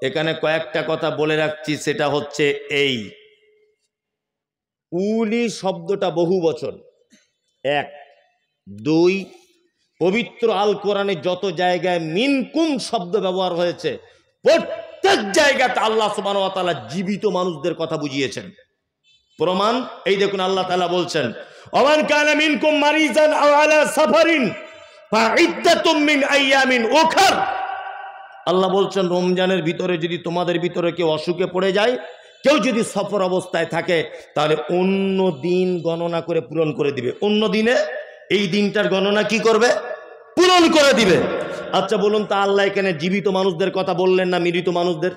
এখানে কয়েকটা কথা বলে রাখছি, সেটা হচ্ছে এই উলি শব্দটা বহু বচন, এক। দুই, পবিত্র আল কোরআনে যত জায়গায় মিনকুম শব্দ ব্যবহার হয়েছে প্রত্যেক জায়গাতে আল্লাহ সুবহানাহু ওয়া তাআলা জীবিত মানুষদের কথা বুঝিয়েছেন। প্রমাণ এই দেখুন, আল্লাহ তাআলা বলছেন ওমান কানা মিনকুম মারিজান আও আলা সাফারিন ফাইদ্দাতুম মিন আইয়ামিন উখর। আল্লাহ বলছেন রমজানের ভিতরে যদি তোমাদের ভিতরে কেউ অসুখে পড়ে যায়, কেউ যদি সফর অবস্থায় থাকে, তাহলে অন্য দিন গণনা করে পূরণ করে দিবে। অন্য দিনে এই দিনটার গণনা কি করবে? পূরণ করে দিবে। আচ্ছা বলুন তো, আল্লাহ এখানে জীবিত মানুষদের কথা বললেন না মৃত মানুষদের?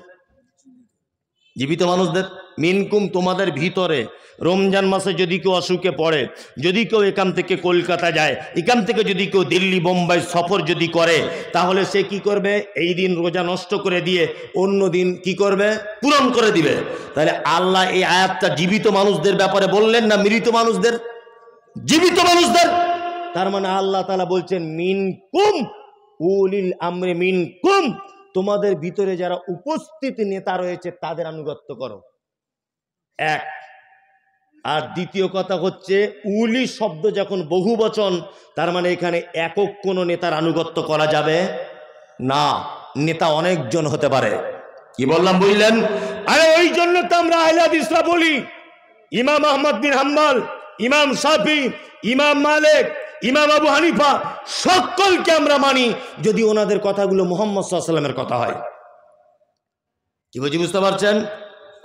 জীবিত মানুষদের। মিনকুম তোমাদের ভিতরে রমজান মাসে যদি কেউ অসুখে পড়ে, যদি কেউ এখান থেকে কলকাতা যায়, এখান থেকে যদি কেউ দিল্লি বোম্বাই সফর যদি করে, তাহলে সে কি করবে? এই দিন রোজা নষ্ট করে দিয়ে অন্য দিন কি করবে? পূরণ করে দিবে। তাহলে আল্লাহ এই আয়াতটা জীবিত মানুষদের ব্যাপারে বললেন না মৃত মানুষদের? জীবিত মানুষদের। তার মানে আল্লাহ তাআলা বলছেন মিনকুম উলিল আমরি মিনকুম, তোমাদের ভিতরে যারা উপস্থিত নেতা রয়েছে তাদের আনুগত্য করো, এক। আর দ্বিতীয় কথা হচ্ছে উলি শব্দ যখন বহু বচন, তার মানে এখানে একক কোনো নেতার আনুগত্য করা যাবে না, নেতা অনেকজন হতে পারে। কি বললাম বুঝলেন? আরে ওই জন্য তো আমরা আহলে হাদিসরা বলি ইমাম আহমদ বিন হাম্বল, ইমাম শাফি, ইমাম মালিক, ইমাম আবু হানিফা সকলকে আমরা মানি যদি ওনাদের কথাগুলো মুহাম্মদ সাল্লাল্লাহু আলাইহি ওয়াসাল্লামের কথা হয়। কি বলছি বুঝতে পারছেন?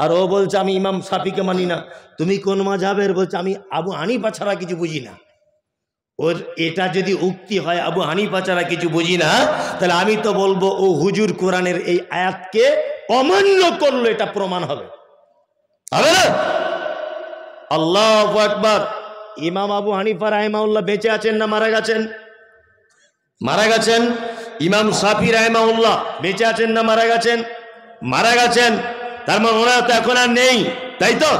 আর ও বলছে আমি ইমাম শাফিকে মানি না। তুমি কোন মাযহাবের? বলছে আমি আবু হানিফা ছাড়া কিছু বুঝি না। ওর এটা যদি উক্তি হয় আবু হানিফা ছাড়া কিছু বুঝি না, তাহলে আমি তো বলবো ও হুজুর কোরআনের এই আয়াতকে অমান্য করলো, এটা প্রমাণ হবে, হবে না? আল্লাহু আকবার। ইমাম আবু হানিফা রাহিমাহুল্লাহ বেঁচে আছেন না মারা গেছেন? মারা গেছেন। ইমাম শাফি রাহিমাহুল্লাহ বেঁচে আছেন না মারা গেছেন? মারা গেছেন। তার মানে ওরা তো এখন আর নেই, তাই তো?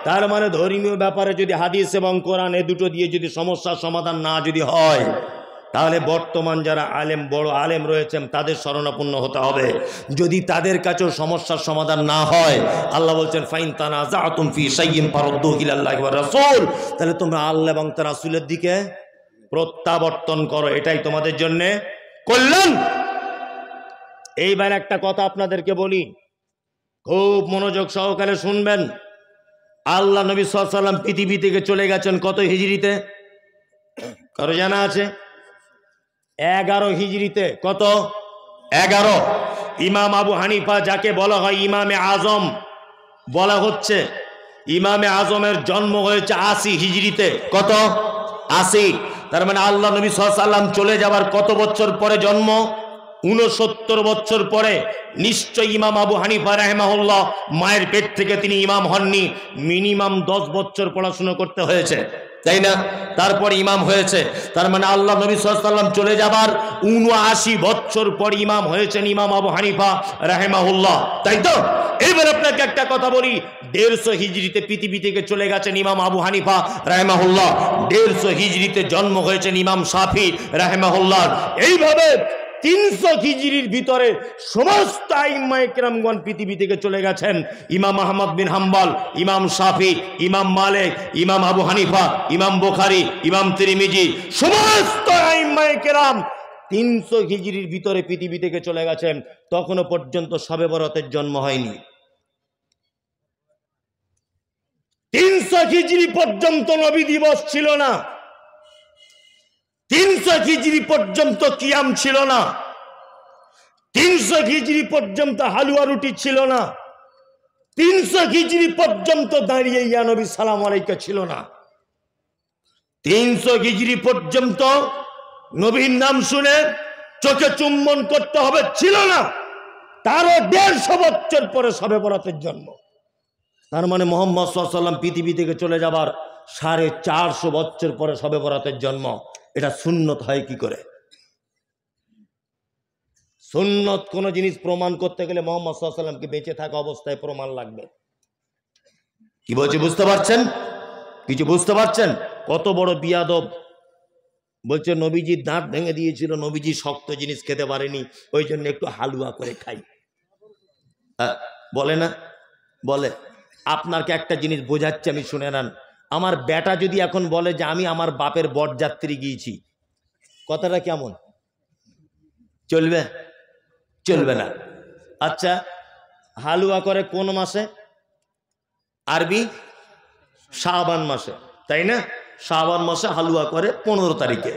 তার মানে ধর্মীয় ব্যাপারে যদি হাদিস এবং কোরআন এ দুটো দিয়ে যদি সমস্যার সমাধান না যদি হয়, তাহলে বর্তমান যারা আলেম, বড় আলেম রয়েছেন তাদের শরণাপন্ন হতে হবে। যদি তাদের কাছেও সমস্যার সমাধান না হয়, আল্লাহ বলছেন ফাইন তানাযাতুম ফি শাইইন ফারুদ্দুহু ইলাল্লাহি ওয়া রাসূল, তাহলে তোমরা আল্লাহ এবং তার রাসূলের দিকে প্রত্যাবর্তন করো, এটাই তোমাদের জন্য কল্যাণ। এইবার একটা কথা আপনাদেরকে বলি, খুব মনোযোগ সহকারে শুনবেন। আল্লাহ নবী সাল্লাল্লাহু আলাইহি ওয়াসাল্লাম পৃথিবী থেকে চলে গেছেন কত হিজরিতে? কারো জানা আছে? 11 হিজরিতে। কত? 11। ইমাম আবু হানিফা, যাকে বলা হয় ইমামে আজম বলা হচ্ছে, ইমামে আজমের জন্ম হয়েছে 80 হিজরিতে। কত? 80। তার মানে আল্লাহ নবী সাল্লাল্লাহু আলাইহি ওয়াসাল্লাম চলে যাবার কত বছর পরে জন্ম? 69 বছর পরে। নিশ্চয় ইমাম আবু হানিফা রাহিমাহুল্লাহ মায়ের পেট থেকে তিনি ইমাম হননি, মিনিমাম 10 বছর পড়াশোনা করতে হয়েছে, তাই না? তারপর ইমাম হয়েছে। তার মানে আল্লাহ নবী সাল্লাল্লাহু আলাইহি ওয়াসাল্লাম চলে যাবার 79 বছর পর ইমাম হয়েছেন ইমাম আবু হানিফা রাহিমাহুল্লাহ, তাই তো? এবার আপনাকে একটা কথা বলি, 150 হিজরিতে পৃথিবী থেকে চলে গেছেন ইমাম আবু হানিফা রাহিমাহুল্লাহ, 150 হিজরিতে জন্ম হয়েছেন ইমাম শাফি রাহিমাহুল্লাহ। এইভাবে 300 হিজরির ভিতরে সমস্ত আইম্মায়ে কেরামগণ পৃথিবী থেকে চলে গেছেন। ইমাম আহমদ বিন হাম্বল, ইমাম শাফি, ইমাম মালিক, ইমাম আবু হানিফা, ইমাম বুখারী, ইমাম তিরমিজি, সমস্ত আইম্মায়ে কেরাম 300 হিজরির ভিতরে পৃথিবী থেকে চলে গেছেন। তখনও পর্যন্ত শবে বরাতের জন্ম হয়নি। 300 হিজরি পর্যন্ত নবী দিবস ছিল না। 300 হিজরি পর্যন্ত কিয়াম ছিল না। 300 হিজরি পর্যন্ত হালুয়া রুটি ছিল না। 300 হিজরি পর্যন্ত দাঁড়িয়ে ইয়া নবী সালাম আলাইকা ছিল না। 300 হিজরি পর্যন্ত নবীর নাম শুনে চোখে চুম্বন করতে হবে ছিল না। তারও 150 বছর পরে শবে বরাতের জন্ম। তার মানে মুহাম্মদ সাল্লাল্লাহু আলাইহি ওয়াসাল্লাম পৃথিবী থেকে চলে যাবার 450 বছর পরে শবে বরাতের জন্ম। এটা সুন্নত হয় কি করে? সুন্নত কোন জিনিস প্রমাণ করতে গেলে মুহাম্মদ সাল্লাল্লাহু আলাইহি ওয়াসাল্লামকে বেঁচে থাকা অবস্থায় প্রমাণ লাগবে। কি বলছি বুঝতে পারছেন? কিছু বুঝতে পারছেন? কত বড় বিয়াদব! বলছে নবীজির দাঁত ভেঙে দিয়েছিল, নবীজি শক্ত জিনিস খেতে পারেনি, ওই জন্য একটু হালুয়া করে খাই। বলে না, বলে। আপনাকে একটা জিনিস বোঝাচ্ছি আমি, শুনে নেন। আমার বেটা যদি এখন বলে যে আমি আমার বাপের বরযাত্রী গিয়েছি, কথাটা কেমন? চলবে? চলবে না। আচ্ছা, হালুয়া করে কোন মাসে? আরবি শাবান মাসে, তাই না? শাবান মাসে হালুয়া করে 15 তারিখে।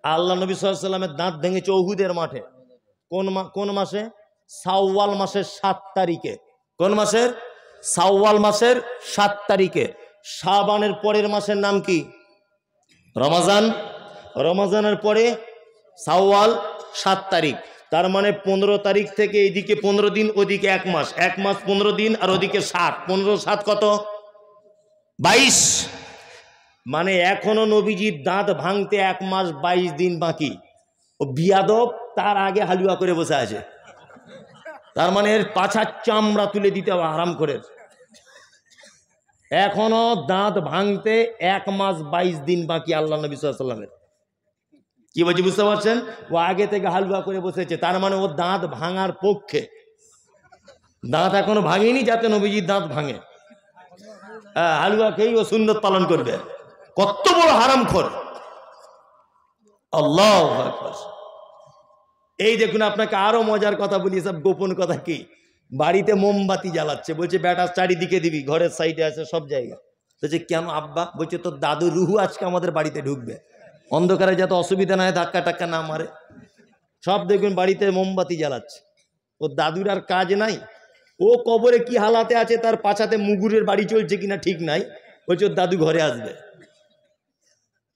আল্লাহ নবী সাল্লাল্লাহু আলাইহি ওয়াসাল্লামের দাঁত ভেঙেছে উহুদের মাঠে। কোন মাসে? শাওয়াল মাসের 7 তারিখে। কোন মাসের? শাওয়াল মাসের 7 তারিখে। শাবানের পরের মাসের নাম কি? রমজান। রমজানের পরে শাওয়াল 7 তারিখ। তার মানে 15 তারিখ থেকে এইদিকে 15 দিন, ওদিকে 1 মাস। 1 মাস 15 দিন আর ওদিকে 7। 15 7 কত? 22। মানে এখনো নবীজির দাঁত ভাঙতে 1 মাস 22 দিন বাকি। ও বিয়াদব তার আগে হালুয়া করে বসে আছে। তার মানে এর পাছার চামড়া তুলে দিতে হবে আরাম করে। এখনো দাঁত ভাঙতে 1 মাস 22 দিন বাকি আল্লাহ নবী সাল্লাল্লাহু আলাইহি ওয়াসাল্লামের। কি বলছি বুঝতে পারছেন? ও আগে থেকে হালুয়া করে বসেছে, তার মানে ও দাঁত ভাঙার পক্ষে। দাঁত এখনো ভাঙেনি যাতে নবীজির দাঁত ভাঙে। হালুয়া খেয়েই ও সুন্নত পালন করবে। কত বড় হারামখোর! আল্লাহু আকবার। এই দেখুন, আপনাকে আরো মজার কথা বলি, সব গোপন কথা। কি? বাড়িতে মোমবাতি জ্বালাচ্ছে, বলছে বেটা চারিদিকে দিবি, ঘরের সাইডে আছে, সব জায়গা। বলছে কেন আব্বা? বলছে তোর দাদু রুহু আজকে আমাদের বাড়িতে ঢুকবে, অন্ধকারে যাতে অসুবিধা না হয়, ধাক্কা টাক্কা না মারে। সব দেখুন বাড়িতে মোমবাতি জ্বালাচ্ছে। ওর দাদুর আর কাজ নাই। ও কবরে কি হালাতে আছে, তার পাছাতে মুগুরের বাড়ি চলছে কিনা ঠিক নাই। বলছে ওর দাদু ঘরে আসবে।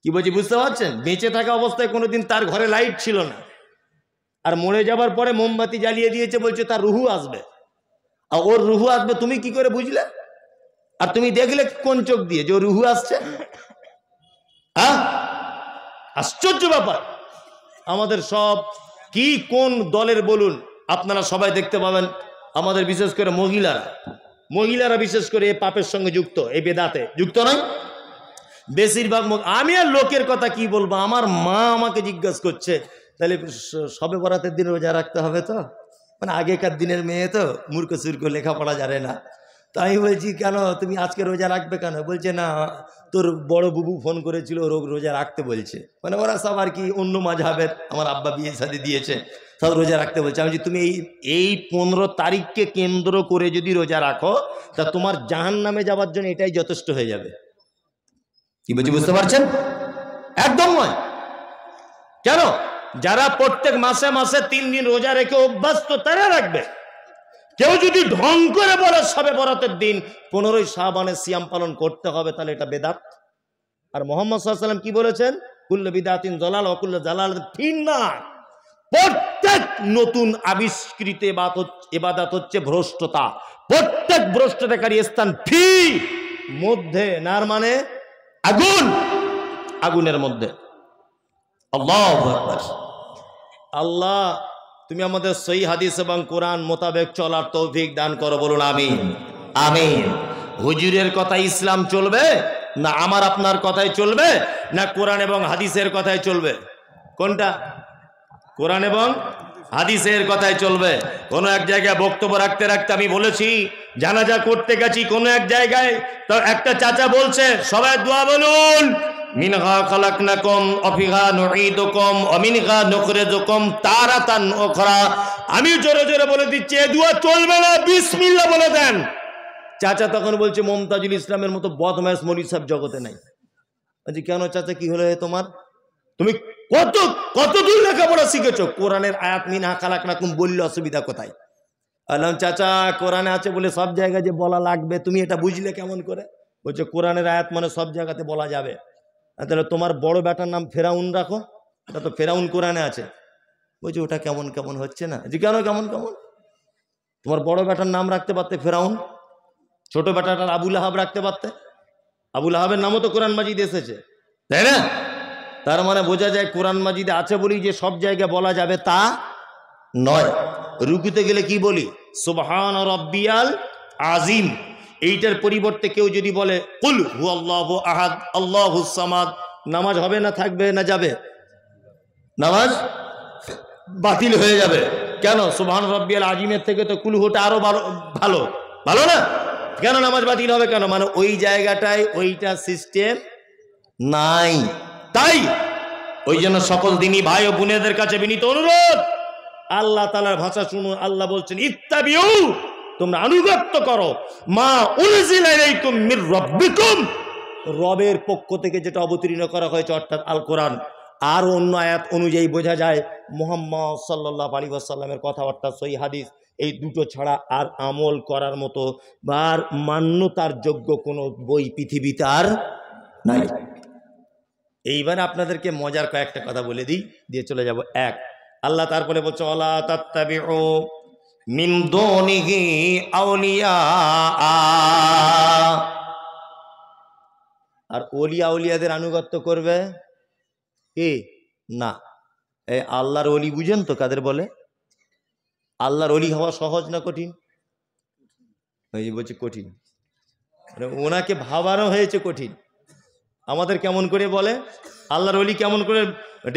কি বলছি বুঝতে পারছেন? বেঁচে থাকা অবস্থায় কোনোদিন তার ঘরে লাইট ছিল না, আর মরে যাবার পরে মোমবাতি জ্বালিয়ে দিয়েছে, বলছে তার রুহু আসবে। আর ওর রুহু আসবে তুমি কি করে বুঝলে? আর তুমি দেখলে কোন চোখ দিয়ে যে ওর রুহু আসছে? আশ্চর্য ব্যাপার। আমাদের সব কি কোন দলের বলুন, আপনারা সবাই দেখতে পাবেন। আমাদের বিশেষ করে মহিলারা বিশেষ করে এই পাপের সঙ্গে যুক্ত, এই বেদাতে যুক্ত নয় বেশিরভাগ। আমি আর লোকের কথা কি বলবো, আমার মা আমাকে জিজ্ঞাসা করছে তাহলে সবে বরাতের দিন রোজা রাখতে হবে তো? মানে আগেকার দিনের মেয়ে তো, মূর্খ সুর্খ, লেখাপড়া জানে না। তো আমি বলছি কেন, তুমি আজকে রোজা রাখবে কেন? বলছে না, তোর বড় বুবু ফোন করেছিল, রোজা রাখতে বলছে। মানে ওরা সব আর কি অন্য মাযহাবের, আমার আব্বা বিয়ে শাদী দিয়েছে, সব রোজা রাখতে বলছে। আমি বলছি তুমি এই 15 তারিখকে কেন্দ্র করে যদি রোজা রাখো, তা তোমার জাহান্নামে যাওয়ার জন্য এটাই যথেষ্ট হয়ে যাবে। কি বলছি বুঝতে পারছেন? একদম নয়। কেন? যারা প্রত্যেক মাসে মাসে 3 দিন রোজা রেখে অভ্যস্ত তারা রাখবে। কেউ যদি ঢং করে বলে সবে বরাতের দিন 15ই শাবানে সিয়াম পালন করতে হবে, তাহলে এটা বেদাত। আর মুহাম্মদ সাল্লাল্লাহু আলাইহি ওয়াসাল্লাম কি বলেছেন? কুল্লু বিদাতিন দালাল ওয়া কুল্লু দালালাতিন ফিন্নার। প্রত্যেক নতুন আবিষ্কৃত ইবাদত হচ্ছে ভ্রষ্টতা। প্রত্যেক ভ্রষ্টতাকারী স্থান ফি মধ্যে, নার মানে আগুন, আগুনের মধ্যে। আল্লাহু আকবার। আল্লাহ তুমি আমাদের সহিহ হাদিস এবং কোরআন মোতাবেক চলার তৌফিক দান করো, বলুন আমিন। আমিন। হুজুরের কথা ইসলাম চলবে না আমার আপনার কথাই চলবে, না কোরআন এবং হাদিসের কথাই চলবে? কোনটা? কোরআন এবং হাদিসের কথাই চলবে। কোনো এক জায়গায় বক্তব্য রাখতে রাখতে আমি বলেছি, জানাজা করতে গেছি কোনো এক জায়গায়, তো একটা চাচা বলছে সবাই দোয়া বলুন, মিনহা খালাকনাকুম ওয়া ফিহা নুঈদুকুম ওয়া মিনহা নুখরিজুকুম তারাতান উখরা। আমি জোরে জোরে বলে দিচ্ছি এই দোয়া চলবে না, বিসমিল্লাহ বলে দেন। চাচা তখন বলছে মুমতাজুল ইসলামের মতো বদমাশ মৌলভী সাহেব জগতে নাই। বলছি কেন চাচা, কি হলো তোমার? তুমি কত দূর লেখাপড়া শিখেছো? কোরআনের আয়াত মিনহা খালাকনাকুম বললে অসুবিধা কোথায়? বললাম চাচা কোরআনে আছে বলে সব জায়গায় যে বলা লাগবে, তুমি এটা বুঝলে কেমন করে? বলছে কোরআনের আয়াত মানে সব জায়গাতে বলা যাবে। তাহলে তোমার বড় বেটার নাম ফেরাউন রাখো, এটা তো ফেরাউন কোরআনে আছে। বলছে ওটা কেমন কেমন হচ্ছে না? যে কেন কেমন কেমন? তোমার বড় বেটার নাম রাখতে পারতে ফেরাউন, ছোট বেটাটার আবুল আহাব রাখতে পারতে। আবুল আহাবের নামও তো কোরআন মাজিদে এসেছে, তাই না? তার মানে বোঝা যায় কোরআন মাজিদে আছে বলি যে সব জায়গায় বলা যাবে তা নয়। রুকুতে গেলে কি বলি? সুবহান রাব্বিয়াল আজিম। এইটার পরিবর্তে কেউ যদি বলে কুল হুয়াল্লাহু আহাদ আল্লাহুস সামাদ, নামাজ হবে না থাকবে না যাবে? নামাজ বাতিল হয়ে যাবে। কেন? সুবহান রাব্বিয়াল আজিমের থেকে তো কুলহুটা আরো ভালো, ভালো না? কেন নামাজ বাতিল হবে কেন? মানে ওই জায়গাটায় ওইটা সিস্টেম নাই। তাই ওই জন্য সকল দিনই ভাই ও বোনেদের কাছে বিনীত অনুরোধ, আল্লাহ তাআলার ভাষা শুনুন। আল্লাহ বলছেন ইত্তাবিউ, তোমরা আনুগত্য করো, মা উনজিলা ইলাইকুম মির রাব্বিকুম, রবের পক্ষ থেকে যেটা অবতীর্ণ করা হয়েছে অর্থাৎ আল কোরআন। আর অন্য আয়াত অনুযায়ী বোঝা যায় মুহাম্মদ সাল্লাল্লাহু আলাইহি ওয়াসাল্লামের কথাবার্তা, সহিহ হাদিস, এই দুটো ছাড়া আর আমল করার মতো বা মান্যতার যোগ্য কোনো বই পৃথিবীতে আর নাই। এইবার আপনাদেরকে মজার কয়েকটা কথা বলে দিই, দিয়ে চলে যাব। এক, আল্লাহ তারপরে বলছে ওয়ালা তাত্তাবিউ মিন দুনিহি আউলিয়া, আর ওলিয়া আউলিয়াদের আনুগত্য করবে কি না? এই আল্লাহর ওলি বুঝেন তো কাদের বলে? আল্লাহর ওলি হওয়া সহজ না কঠিন? এই বলছে কঠিন, ওনাকে ভাবানো হয়েছে কঠিন। আমাদের কেমন করে বলে, আল্লাহর ওলি কেমন করে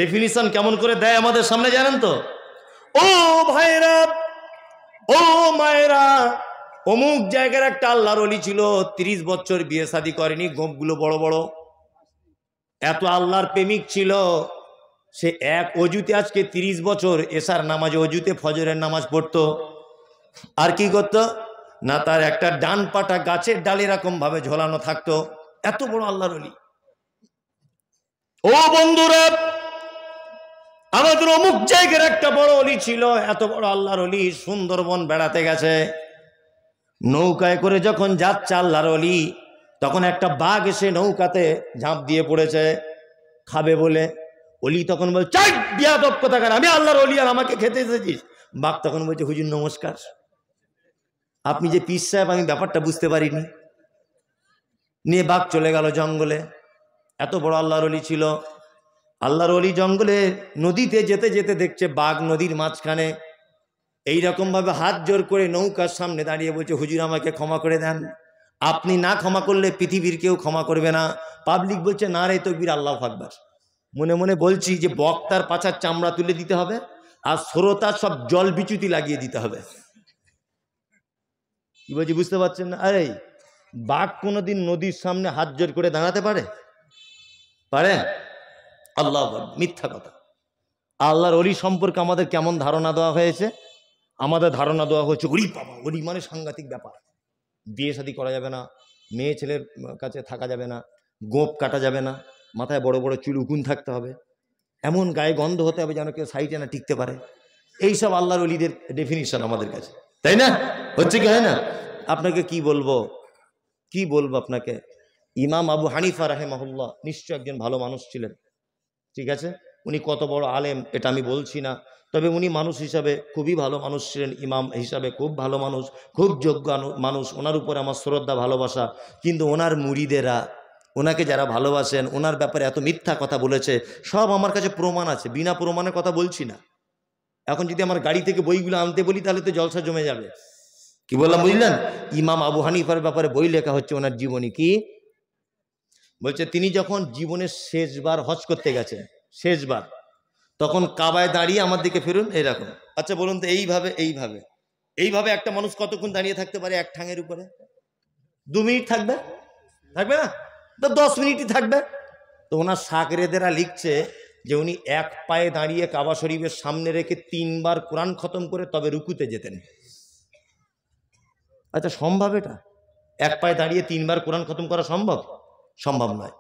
ডেফিনিশন কেমন করে দেয় আমাদের সামনে জানেন তো? ও ভাইরা, ও মায়েরা, অমুক জায়গার একটা আল্লাহর ওলি ছিল, 30 বছর বিয়ে শাদী করেনি, গোপগুলো বড় বড়, এত আল্লাহর প্রেমিক ছিল। সে এক অজুতে আজকে 30 বছর এশার নামাজ অজুতে ফজরের নামাজ পড়তো। আর কি করতো না, তার একটা ডান পাটা গাছের ডাল এরকম ভাবে ঝোলানো থাকতো। এত বড় আল্লাহর ওলি। ও বন্ধুরা, আমাদের অমুক জায়গার একটা বড় ওলি ছিল, এত বড় আল্লাহর ওলি, সুন্দরবন বেড়াতে গেছে, নৌকায় করে যখন যাচ্ছে আল্লাহর ওলি, তখন একটা বাঘ এসে নৌকাতে ঝাঁপ দিয়ে পড়েছে খাবে বলে। ওলি তখন বলছে চাই বিয়াদব কোথাকার, আমি আল্লাহর ওলি আর আমাকে খেতে এসেছিস? বাঘ তখন বলছে হুজুর নমস্কার, আপনি যে পীর সাহেব আমি ব্যাপারটা বুঝতে পারিনি। নিয়ে বাঘ চলে গেল জঙ্গলে। এত বড় আল্লাহর ওলি ছিল। আল্লাহর ওলি জঙ্গলে নদীতে যেতে যেতে দেখছে বাঘ নদীর মাঝখানে এইরকম ভাবে হাত জোর করে নৌকার সামনে দাঁড়িয়ে বলছে হুজুর আমাকে ক্ষমা করে দেন, আপনি না ক্ষমা করলে পৃথিবীর কেউ ক্ষমা করবে না। পাবলিক বলছে না রে তকবীর আল্লাহু আকবার। মনে মনে বলছি যে বক্তার পাছার চামড়া তুলে দিতে হবে আর শ্রোতার সব জল বিচ্যুতি লাগিয়ে দিতে হবে। কি বলছি বুঝতে পারছেন না? আরে বাঘ কোনোদিন নদীর সামনে হাত জোর করে দাঁড়াতে পারে? পারে? আল্লাহ, মিথ্যা কথা। আল্লাহর ওলি সম্পর্কে আমাদের কেমন ধারণা দেওয়া হয়েছে? আমাদের ধারণা দেওয়া হয়েছে ওলি বাবা, ওলি মানে সাংঘাতিক ব্যাপার, বিয়ে শাদী করা যাবে না, মেয়ে ছেলের কাছে থাকা যাবে না, গোপ কাটা যাবে না, মাথায় বড় বড় চুল উকুন থাকতে হবে, এমন গায়ে গন্ধ হতে হবে যেন কেউ সাইডে না টিকতে পারে। এইসব আল্লাহর ওলিদের ডেফিনিশন আমাদের কাছে, তাই না? হচ্ছে কি হয় না? আপনাকে কি বলবো, কি বলবো আপনাকে? ইমাম আবু হানিফা রাহিমাহুল্লাহ নিশ্চয় একজন ভালো মানুষ ছিলেন, ঠিক আছে? উনি কত বড় আলেম এটা আমি বলছি না, তবে উনি মানুষ হিসাবে খুবই ভালো মানুষ ছিলেন, ইমাম হিসাবে খুব ভালো মানুষ, খুব যোগ্য মানুষ। ওনার উপর আমার শ্রদ্ধা ভালোবাসা। কিন্তু ওনার মুরিদেরা, ওনাকে যারা ভালোবাসেন, ওনার ব্যাপারে এত মিথ্যা কথা বলেছে, সব আমার কাছে প্রমাণ আছে, বিনা প্রমাণের কথা বলছি না। এখন যদি আমার গাড়ি থেকে বইগুলো আনতে বলি তাহলে তো জলসা জমে যাবে। কি বললাম বুঝলেন? ইমাম আবু হানিফার ব্যাপারে বই লেখা হচ্ছে, ওনার জীবনী। কি বলছে? তিনি যখন জীবনের শেষবার হজ করতে গেছেন, শেষবার, তখন কাবায় দাঁড়িয়ে আমার দিকে ফিরুন এরকম। আচ্ছা বলুন তো, এইভাবে এইভাবে এইভাবে একটা মানুষ কতক্ষণ দাঁড়িয়ে থাকতে পারে এক ঠাঙের উপরে? 2 মিনিট থাকবে? থাকবে না তো 10 মিনিটই থাকবে। তো ওনার সাগরেদেরা লিখছে যে উনি এক পায়ে দাঁড়িয়ে কাবা শরীফের সামনে রেখে 3 বার কোরআন খতম করে তবে রুকুতে যেতেন। আচ্ছা সম্ভব এটা? এক পায়ে দাঁড়িয়ে 3 বার কোরআন খতম করা সম্ভব? সম্ভব নয়।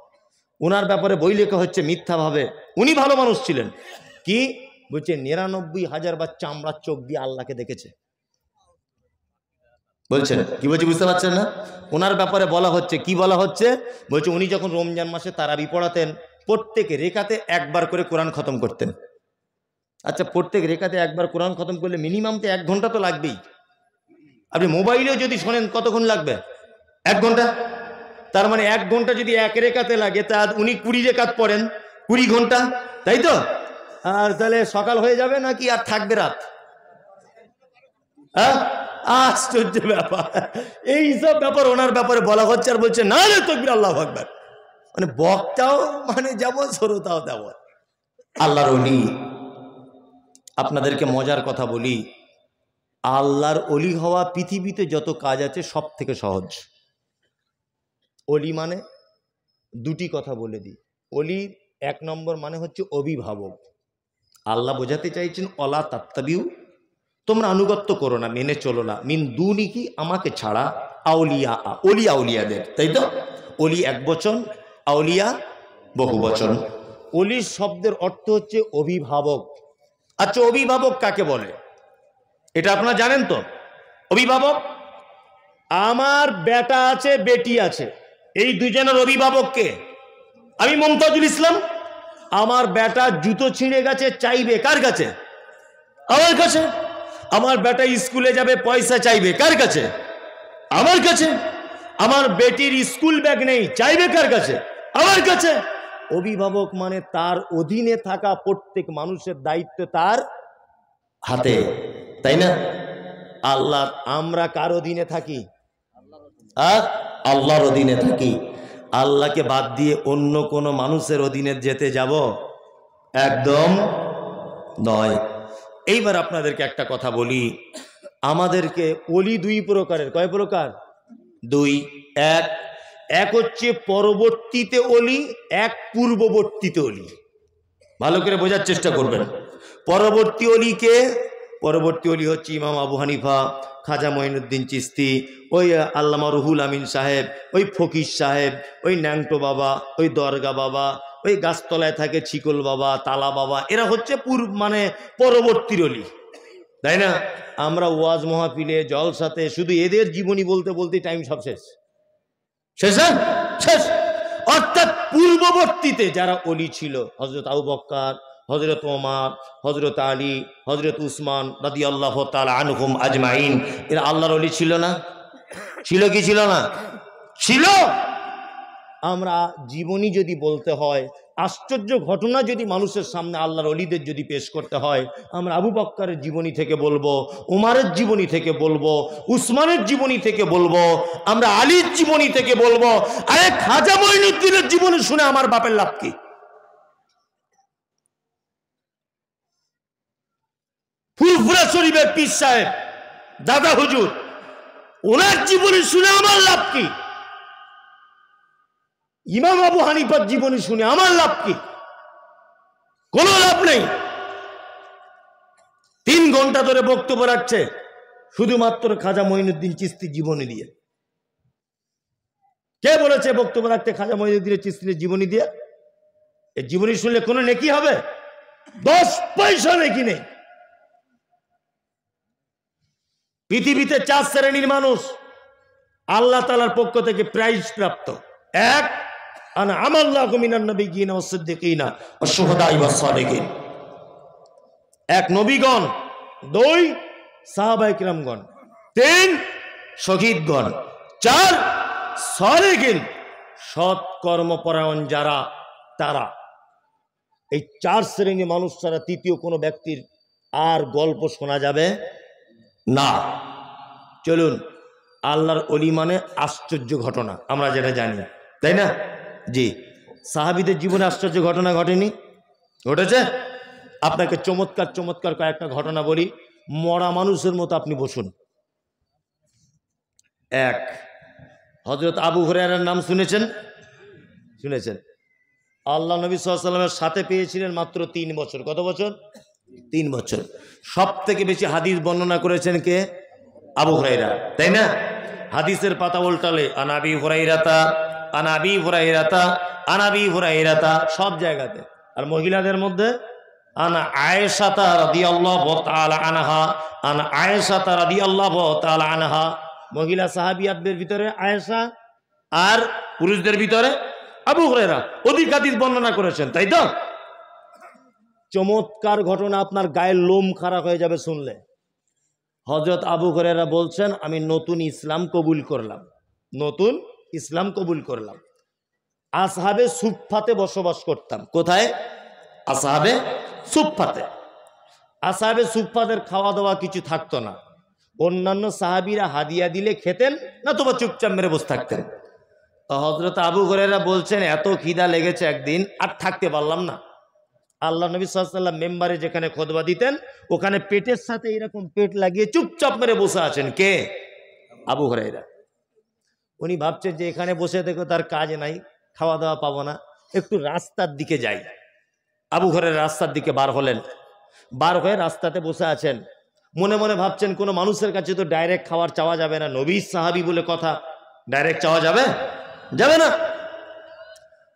ওনার ব্যাপারে বই লেখা হচ্ছে মিথ্যাভাবে। উনি ভালো মানুষ ছিলেন। কি বলছে? 99,000 বার চামড়ার চোখ দিয়ে আল্লাহকে দেখেছে বলছেন। কি বলছি বুঝতে পারছেন না? ওনার ব্যাপারে বলা হচ্ছে, কি বলা হচ্ছে? বলছে উনি যখন রমজান মাসে তারাবি পড়াতেন, প্রত্যেক রেকাতে একবার করে কোরআন খতম করতেন। আচ্ছা প্রত্যেক রেকাতে একবার কোরআন খতম করলে মিনিমাম তো 1 ঘন্টা তো লাগবেই। আপনি মোবাইলেও যদি শোনেন কতক্ষণ লাগবে? 1 ঘন্টা। তার মানে 1 ঘন্টা যদি 1 রেকাতে লাগে, তা উনি 20 রেকাত পড়েন, 20 ঘন্টা, তাই তো? আর তাহলে সকাল হয়ে যাবে নাকি আর থাকবে রাত? হ্যাঁ, আশ্চর্য ব্যাপার। এইসব ব্যাপার ওনার ব্যাপারে বলা হচ্ছে, আর বলছে না রে তাকবীর আল্লাহু আকবার। মানে বক্তাও মানে যেমন, শ্রোতাও তেমন। আল্লাহর ওলি আপনাদেরকে মজার কথা বলি, আল্লাহর অলি হওয়া পৃথিবীতে যত কাজ আছে সব থেকে সহজ। অলি মানে দুটি কথা বলে দিই। অলির এক নম্বর মানে হচ্ছে অভিভাবক। আল্লাহ বোঝাতে চাইছেন অলা তাত্তাবিউ, তোমরা আনুগত্য করো না, মেনে চলো না, মিন দুনি কি আমাকে ছাড়া, আউলিয়া অলি আউলিয়াদের, তাই তো? অলি এক বচন, আউলিয়া বহু বচন। অলির শব্দের অর্থ হচ্ছে অভিভাবক। আচ্ছা, অভিভাবক কাকে বলে এটা আপনারা জানেন তো? অভিভাবক, আমার বেটা আছে বেটি আছে, এই দুজনের অভিভাবক কে? আমি মমতাজুল ইসলাম। আমার বেটা জুতো ছিঁড়ে গেছে, চাইবে কার কাছে? আমার কাছে। আমার বেটা স্কুলে যাবে, পয়সা চাইবে কার কাছে? আমার কাছে। আমার বেটির স্কুল ব্যাগ নেই, চাইবে কার কাছে? আমার কাছে। অভিভাবক মানে তার অধীনে থাকা প্রত্যেক মানুষের দায়িত্ব তার হাতে, তাই না? আল্লাহ, আমরা কার অধীনে থাকি? আল্লাহর অধীনে থাকি। আল্লাহকে বাদ দিয়ে অন্য কোনো মানুষের অধীনে যেতে যাব? একদম নয়। এইবার আপনাদেরকে একটা কথা বলি, আমাদেরকে অলি দুই প্রকারের। কয় প্রকার? দুই। এক হচ্ছে পরবর্তীতে অলি, এক পূর্ববর্তীতে অলি। ভালো করে বোঝার চেষ্টা করবেন। পরবর্তী অলি কে? পরবর্তী অলি হচ্ছে ইমাম আবু হানিফা, খাজা মঈনুদ্দিন চিশতি, ওই আল্লামা রুহুল আমিন সাহেব, ওই ফকির সাহেব, ওই ন্যাংটো বাবা, ওই দরগা বাবা, ওই গাছতলায় থাকে ছিকল বাবা, তালা বাবা, এরা হচ্ছে মানে পরবর্তী অলি, তাই না? আমরা ওয়াজ মাহফিলে জলসাতে শুধু এদের জীবনী বলতে বলতে টাইম সব শেষ। অর্থাৎ পূর্ববর্তীতে যারা অলি ছিল, হযরত আবু বকর, হযরত ওমর, হযরত আলী, হযরত উসমান রাদিয়াল্লাহু তাআলা আনহুম আজমাইন, এরা আল্লাহর অলি ছিল না? ছিল কি ছিল না? ছিল। আমরা জীবনী যদি বলতে হয়, আশ্চর্য ঘটনা যদি মানুষের সামনে আল্লাহর অলিদের যদি পেশ করতে হয়, আমরা আবু বকরের জীবনী থেকে বলবো, উমারের জীবনী থেকে বলবো, উসমানের জীবনী থেকে বলবো, আমরা আলীর জীবনী থেকে বলবো। আরে খাজা মঈনুদ্দিনের জীবনী শুনে আমার বাপের লাভ কি? ফুরফুরা শরীফের পীর সাহেব দাদা হুজুর, ওনার জীবনী শুনে আমার লাভ কি? ইমাম আবু হানিফার জীবনী শুনে আমার লাভ কি? কোনো লাভ নেই। 3 ঘন্টা ধরে বক্তব্য রাখছে শুধুমাত্র খাজা মঈনুদ্দিন চিশতির জীবনী দিয়ে। কে বলেছে বক্তব্য রাখতে খাজা মঈনুদ্দিন চিশতির জীবনী দিয়ে? এই জীবনী শুনলে কোনো নেকি হবে? 10 পয়সা নেকি নেই। পৃথিবীতে 4 শ্রেণীর মানুষ আল্লাহ তাআলার পক্ষ থেকে প্রাইজ প্রাপ্ত। এক, আনা আমাল্লাহু মিনান নাবিয়্যিনা ওয়াস সিদ্দিকিনা ওয়াশ শুহাদা'i ওয়াস সালিহিন। এক, নবীগণ। 2, সাহাবায়ে কিরামগণ। 3, শহীদগণ। 4, সালিহিন, সৎ কর্মপরায়ণ যারা, তারা। এই 4 শ্রেণীর মানুষ ছাড়া তৃতীয় কোনো ব্যক্তির আর গল্প শোনা যাবে না। চলুন, আল্লাহর অলি মানে আশ্চর্য ঘটনা, আমরা যেটা জানি, তাই না? জি, সাহাবীদের জীবনে আশ্চর্য ঘটনা ঘটেনি? ঘটেছে। আপনাকে চমৎকার চমৎকার কয়েকটা ঘটনা বলি, মরা মানুষের মতো আপনি বসুন। এক, হযরত আবু হুরায়রার নাম শুনেছেন? শুনেছেন। আল্লাহ নবী সাল্লাল্লাহু আলাইহি ওয়াসাল্লামের সাথে পেয়েছিলেন মাত্র 3 বছর। কত বছর? 3 বছর। সব থেকে বেশি হাদিস বর্ণনা করেছেন কে? আবু হুরায়রা, তাই না? হাদিসের পাতা উল্টালে আনাবি হুরায়রাতা, আনাবি হুরায়রাতা, আনাবি হুরায়রাতা, সব জায়গাতে। আর মহিলাদের মধ্যে আনা আয়েশাতা রাদিয়াল্লাহু তাআলা আনহা, আনা আয়েশাতা রাদিয়াল্লাহু তাআলা আনহা। মহিলা সাহাবিয়াতদের ভিতরে আয়েশা, আর পুরুষদের ভিতরে আবু হুরায়রা অধিক হাদিস বর্ণনা করেছেন, তাই তো? চমৎকার ঘটনা, আপনার গায়ের লোম খারাপ হয়ে যাবে শুনলে। হযরত আবু হুরায়রা বলছেন, আমি নতুন ইসলাম কবুল করলাম, নতুন ইসলাম কবুল করলাম। আসহাবে সুফফাতে বসবাস করতাম। কোথায়? আসহাবে সুফফাতে। আসহাবে সুফফাদের খাওয়া দাওয়া কিছু থাকতো না। অন্যান্য সাহাবীরা হাদিয়া দিলে খেতেন, না তোবা চুপচাপ মেরে বসে থাকতেন। হযরত আবু হুরায়রা বলছেন, এত খিদা লেগেছে একদিন, আর থাকতে পারলাম না। আল্লাহ নবী সাল্লাল্লাহু আলাইহি ওয়াসাল্লাম মেম্বারে যেখানে খুতবা দিতেন ওখানে পেটের সাথে এরকম পেট লাগিয়ে চুপচাপ মেরে বসে আছেন। কে? আবু হুরায়রা। উনি ভাবছেন যে এখানে বসে থেকে তার কাজ নাই, খাওয়া দাওয়া পাবো না, একটু রাস্তার দিকে যাই। আবু হুরায়রা রাস্তার দিকে বার হলেন, বার হয়ে রাস্তাতে বসে আছেন। মনে মনে ভাবছেন কোনো মানুষের কাছে তো ডাইরেক্ট খাবার চাওয়া যাবে না, নবী সাহাবী বলে কথা, ডাইরেক্ট চাওয়া যাবে যাবে না।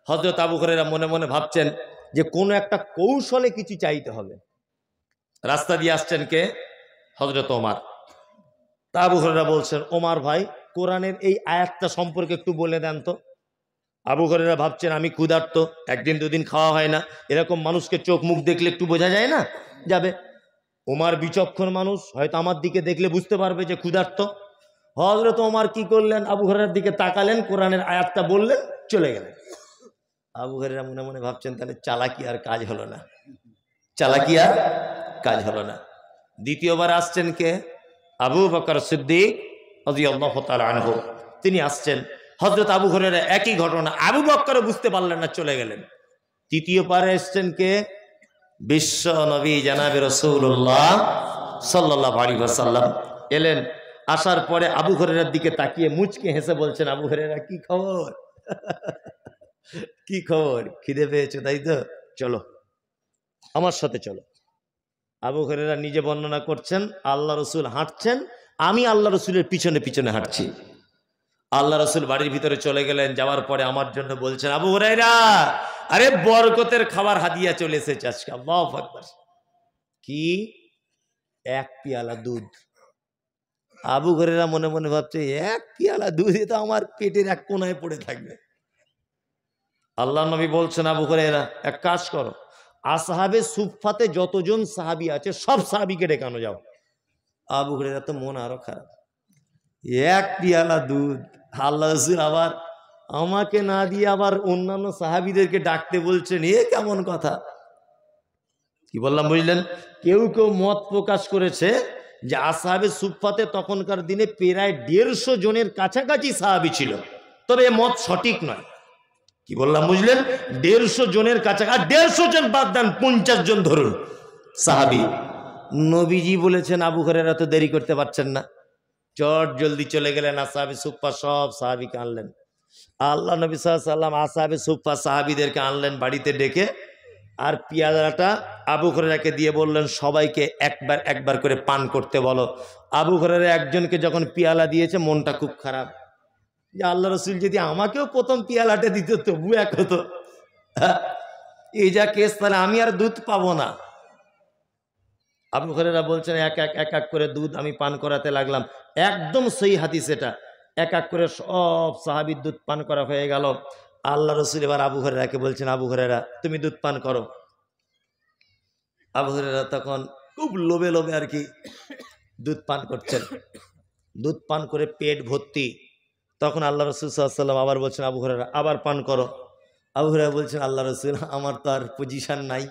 হযরত আবু হুরায়রা মনে মনে ভাবছেন যে কোনো একটা কৌশলে কিছু চাইতে হবে। রাস্তা দিয়ে আসছেন কে? হযরত ওমর। তা আবু হুরায়রা বলছেন, ওমর ভাই কোরআনের এই আয়াতটা সম্পর্কে একটু বলে দেন তো। আবু হুরায়রা ভাবছেন আমি ক্ষুধার্ত, একদিন দুদিন খাওয়া হয় না, এরকম মানুষকে চোখ মুখ দেখলে একটু বোঝা যায় না যাবে। ওমর বিচক্ষণ মানুষ, হয়তো আমার দিকে দেখলে বুঝতে পারবে যে ক্ষুধার্ত। হযরত ওমর কি করলেন, আবু হুরায়রার দিকে তাকালেন, কোরআনের আয়াতটা বললেন, চলে গেলেন। আবু হুরায়রা মনে মনে ভাবছেন তাহলে চালাকি আর কাজ হলো না, চালাকি আর কাজ হলো না। দ্বিতীয়বার আসছেন কে? আবু বকর সিদ্দিক রাদিয়াল্লাহু তাআলা আনহু। তিনি আসছেন। হযরত আবু হুরায়রা একই ঘটনা, আবু বকর বুঝতে পারলেন না, চলে গেলেন। তৃতীয়বারে এসছেন কে? বিশ্ব নবী জনাবে রাসূলুল্লাহ সাল্লাল্লাহু আলাইহি ওয়াসাল্লাম এলেন। আসার পরে আবু হুরায়রার দিকে তাকিয়ে মুচকে হেসে বলছেন, আবু হুরায়রা কি খবর? কি খবর? খিদে পেয়েছে তাই তো, চলো আমার সাথে চলো। আবু হুরায়রা নিজে বর্ণনা করছেন, আল্লাহ রসুল হাঁটছেন, আমি আল্লাহ রসুলের পিছনে পিছনে হাঁটছি। আল্লাহ রসুল বাড়ির ভিতরে চলে গেলেন, যাওয়ার পরে আমার জন্য বলছেন, আবু হুরায়রা আরে বরকতের খাবার হাদিয়া চলে এসেছে আজকে। আল্লাহু আকবার। কি? এক পেয়ালা দুধ। আবু হুরায়রা মনে মনে ভাবছে এক পেয়ালা দুধে তো আমার পেটের এক কোনায় পড়ে থাকবে। আল্লাহ নবী বলছেন, আবু হুরায়রা এক কাজ করো, আসহাবে সুফফাতে যতজন সাহাবী আছে সব সাহাবীকে ডেকানো যাও। আবু হুরায়রা তো মন আরো খারাপ, এক পেয়ালা দুধ, আল্লাহ রাসূল আবার আমাকে না দিয়ে আবার অন্যান্য সাহাবীদেরকে ডাকতে বলছেন, এ কেমন কথা? কি বললাম বুঝলেন? কেউ কেউ মত প্রকাশ করেছে যে আসহাবে সুফফাতে তখনকার দিনে প্রায় 150 জনের কাছাকাছি সাহাবী ছিল, তবে এ মত সঠিক নয়। কি বললাম বুঝলেন? 150 জনের কাছাকাছি, আর 150 জন বাদ দেন, 50 জন ধরুন সাহাবী। নবীজি বলেছেন আবু হুরায়রা তো দেরি করতে পারছেন না, চট জলদি চলে গেলেন, আসহাবে সুফফা সব সাহাবীকে আনলেন। আল্লাহ নবী সাল্লাল্লাহু আলাইহি ওয়াসাল্লাম আসহাবে সুফফা সাহাবীদেরকে আনলেন বাড়িতে ডেকে, আর পেয়ালাটা আবু হুরায়রাকে দিয়ে বললেন সবাইকে একবার একবার করে পান করতে বলো। আবু হুরায়রা একজনকে যখন পেয়ালা দিয়েছে মনটা খুব খারাপ, যে আল্লাহ রসুল যদি আমাকেও প্রথম পেয়ালাটা দিত তবু এক হতো, এই যা কেস, তাহলে আমি আর দুধ পাবো না। আবু হুরায়রা বলছেন এক এক এক এক করে দুধ আমি পান করাতে লাগলাম। একদম সহি হাদিস এটা, এক এক করে সব সাহাবীর দুধ পান করা হয়ে গেল। আল্লাহ রসুল এবার আবু হুরায়রাকে বলছেন, আবু হুরায়রা তুমি দুধ পান করো। আবু হুরায়রা তখন খুব লোভে লোভে আর কি দুধ পান করছেন, দুধ পান করে পেট ভর্তি। তখন আল্লাহ রসুল সাল্লাল্লাহু আলাইহি ওয়াসাল্লাম আবার বলছেন, আবু হুরায়রা আবার পান করো। আবু হুরায়রা বলছেন, আল্লাহ রসুল আমার তো আর পজিশন নাই।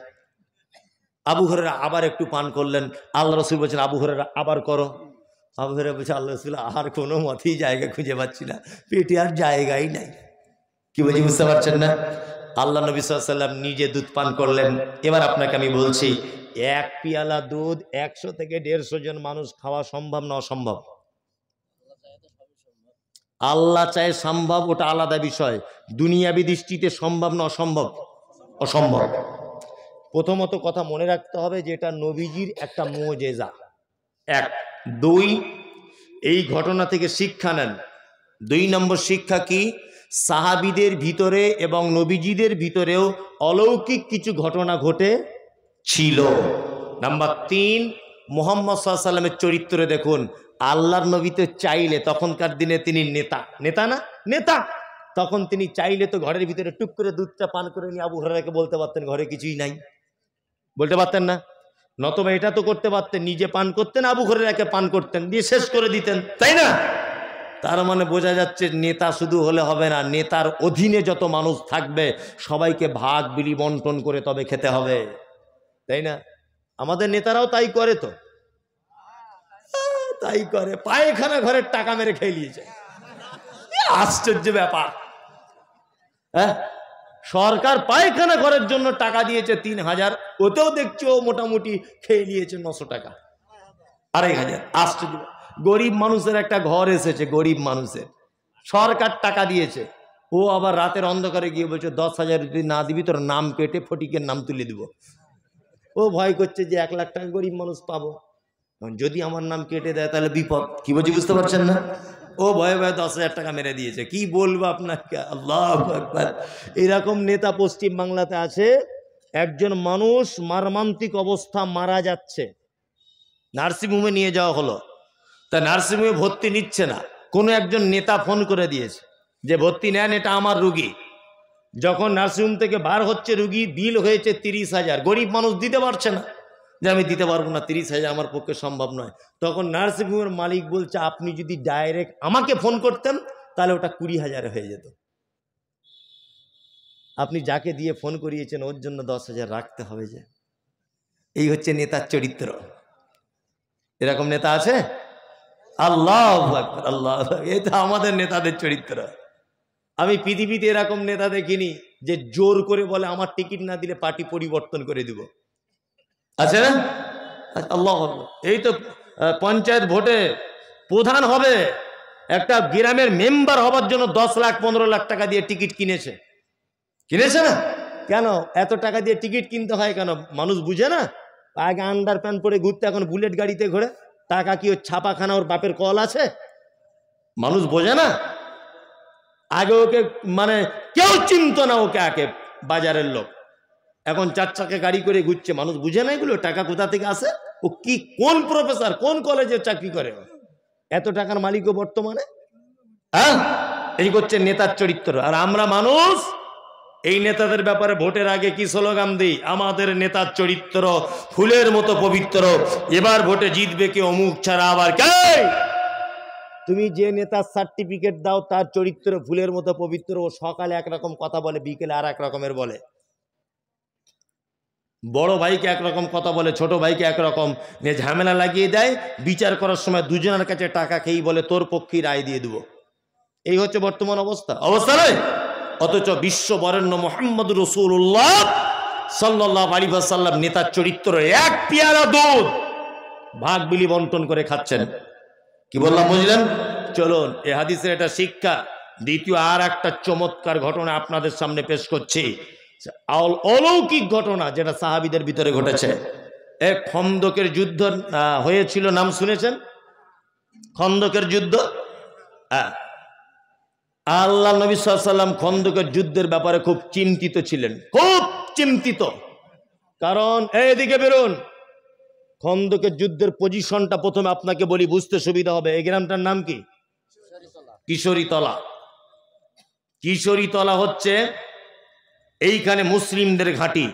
আবু হুরায়রা আবার একটু পান করলেন। আল্লাহ রসুল বলছেন, আবু হুরায়রা আবার করো। আবু হুরায়রা বলছে, আল্লাহ রসুল আর কোনো মতেই জায়গা খুঁজে পাচ্ছি না, পেটে আর জায়গাই নাই। কি বলছি বুঝতে পারছেন না? আল্লাহ নবী সাল্লাল্লাহু আলাইহি ওয়াসাল্লাম নিজে দুধ পান করলেন। এবার আপনাকে আমি বলছি, এক পেয়ালা দুধ 100 থেকে 150 জন মানুষ খাওয়া সম্ভব না অসম্ভব? আল্লাহ চায় সম্ভব, ওটা আলাদা বিষয়। দুনিয়াবি দৃষ্টিতে সম্ভব না অসম্ভব? অসম্ভব। প্রথমত কথা মনে রাখতে হবে যে এটা নবীজির একটা মুজিজা। এক। দুই, এই ঘটনা থেকে শিক্ষা নেন। 2 নম্বর শিক্ষা কি? সাহাবীদের ভিতরে এবং নবীজিদের ভিতরেও অলৌকিক কিছু ঘটনা ঘটে ছিল। নাম্বার 3, মুহাম্মদ সাল্লাল্লাহু আলাইহি ওয়াসাল্লামের চরিত্রে দেখুন, আল্লাহর নবী তো চাইলে, তখনকার দিনে তিনি নেতা, নেতা না নেতা, তখন তিনি চাইলে তো ঘরের ভিতরে টুক করে দুধটা পান করে নিয়ে আবু হুরায়রাকে বলতে পারতেন ঘরে কিছুই নাই, বলতে পারতেন না? নতবা এটা তো করতে পারতেন, নিজে পান করতেন, আবু হুরায়রাকে পান করতেন, দিয়ে শেষ করে দিতেন, তাই না? তার মানে বোঝা যাচ্ছে নেতা শুধু হলে হবে না, নেতার অধীনে যত মানুষ থাকবে সবাইকে ভাগ বিলি বন্টন করে তবে খেতে হবে, তাই না? আমাদের নেতারাও তাই করে, তো তাই করে, পায়খানা ঘরের টাকা মেরে খেয়ে নিয়েছে। আশ্চর্য ব্যাপার। হ্যাঁ, সরকার পায়খানা করার জন্য টাকা দিয়েছে 3000, ওতেও দেখছি ও মোটামুটি খেয়ে নিয়েছে 900 টাকা, 2500। আশ্চর্য, গরিব মানুষের একটা ঘর এসেছে, গরিব মানুষের, সরকার টাকা দিয়েছে, ও আবার রাতের অন্ধকারে গিয়ে বলছে 10,000 যদি না দিবি তোর নাম কেটে ফটিকের নাম তুলে দিব। ও ভয় করছে যে 1 লাখ টাকা গরিব মানুষ পাবো, যদি আমার নাম কেটে দেয় তাহলে বিপদ। কি বলছি বুঝতে পারছেন না? ও ভয়ে ভয়ে 10,000 টাকা মেরে দিয়েছে। কি বলবো আপনাকে, আল্লাহু আকবার। এরকম নেতা পশ্চিম বাংলাতে আছে। একজন মানুষ মর্মান্তিক অবস্থা, মারা যাচ্ছে, নার্সিংহোমে নিয়ে যাওয়া হলো, তা নার্সিংহোমে ভর্তি নিচ্ছে না। কোনো একজন নেতা ফোন করে দিয়েছে যে ভর্তি নেন, এটা আমার রুগী। যখন নার্সিংহোম থেকে বার হচ্ছে রুগী, বিল হয়েছে 30,000। গরিব মানুষ দিতে পারছে না, যে আমি দিতে পারবো না, 30,000 আমার পক্ষে সম্ভব নয়। তখন নার্সিংহোমের মালিক বলছে আপনি যদি ডাইরেক্ট আমাকে ফোন করতেন তাহলে ওটা 20,000 হয়ে যেত। আপনি যাকে দিয়ে ফোন করিয়েছেন ওর জন্য 10,000 রাখতে হবে যে। এই হচ্ছে নেতার চরিত্র। এরকম নেতা আছে? আল্লাহু আকবার, আল্লাহু আকবার। এটা আমাদের নেতাদের চরিত্র। আমি পৃথিবীতে এরকম নেতা দেখিনি যে জোর করে বলে আমার টিকিট না দিলে পার্টি পরিবর্তন করে দিব, আছে না? আল্লাহু আকবার। এই তো পঞ্চায়েত ভোটে প্রধান হবে, একটা গ্রামের মেম্বার হবার জন্য 10 লাখ 15 লাখ টাকা দিয়ে টিকিট কিনেছে না? কেন এত টাকা দিয়ে টিকিট কিনতে হয় কেন? মানুষ বুঝে না? আগে আন্ডার প্যান্ট পরে ঘুরতে, এখন বুলেট গাড়িতে ঘোরে। টাকা কি ওর ছাপাখানা, ওর বাপের কল আছে? মানুষ বোঝে না। আগে ওকে মানে কেউ চিনত না ওকে, আগে বাজারের লোক। এখন 4 চাকা গাড়ি করে ঘুরছে, মানুষ বুঝে না এগুলো টাকা কোথা থেকে আসে। ও কি, কোন প্রফেসর, কোন কলেজে চাকরি করে, এত টাকার মালিকও বর্তমানে। হ্যাঁ, এই করছে নেতার চরিত্র। আর আমরা মানুষ এই নেতাদের ব্যাপারে ভোটের আগে কি স্লোগান দিই? আমাদের নেতার চরিত্র ফুলের মতো পবিত্র, এবার ভোটে জিতবে কে অমুক ছাড়া আবার কে। তুমি যে নেতার সার্টিফিকেট দাও তার চরিত্র ফুলের মতো পবিত্র। ও সকালে একরকম কথা বলে, বিকেলে আর এক রকমের বলে। বড় ভাইকে একরকম কথা বলে, ছোট ভাইকে একরকম নিয়ে ঝামেলা লাগিয়ে দেয়। বিচার করার সময় দুজনের কাছে টাকা খেয়েই বলে তোর পক্ষেই রায় দিয়ে দেবো। এই হচ্ছে বর্তমান অবস্থা নয়? অথচ বিশ্ব বরেণ্য মুহাম্মদ রাসূলুল্লাহ সাল্লাল্লাহু আলাইহি ওয়াসাল্লাম নেতার চরিত্র, এক পেয়ালা দুধ ভাগ বিলি বন্টন করে খাচ্ছেন। কি বললাম বুঝলেন? চলুন, এ হাদিসের এটা শিক্ষা। দ্বিতীয় আর একটা চমৎকার ঘটনা আপনাদের সামনে পেশ করছি, অলৌকিক ঘটনা যেটা সাহাবীদের ভিতরে ঘটেছে। এক খন্দকের যুদ্ধ হয়েছিল, নাম শুনেছেন? খন্দকের যুদ্ধ। আল্লাহ নবী সাল্লাল্লাহু আলাইহি ওয়াসাল্লাম খন্দকের যুদ্ধের ব্যাপারে খুব চিন্তিত ছিলেন, খুব চিন্তিত। কারণ এইদিকে বেরোন, খন্দকের যুদ্ধের পজিশনটা প্রথমে আপনাকে বলি, বুঝতে সুবিধা হবে। এই গ্রামটার নাম কি? কিশোরীতলা। কিশোরীতলা হচ্ছে এইখানে মুসলিমদের ঘাঁটি,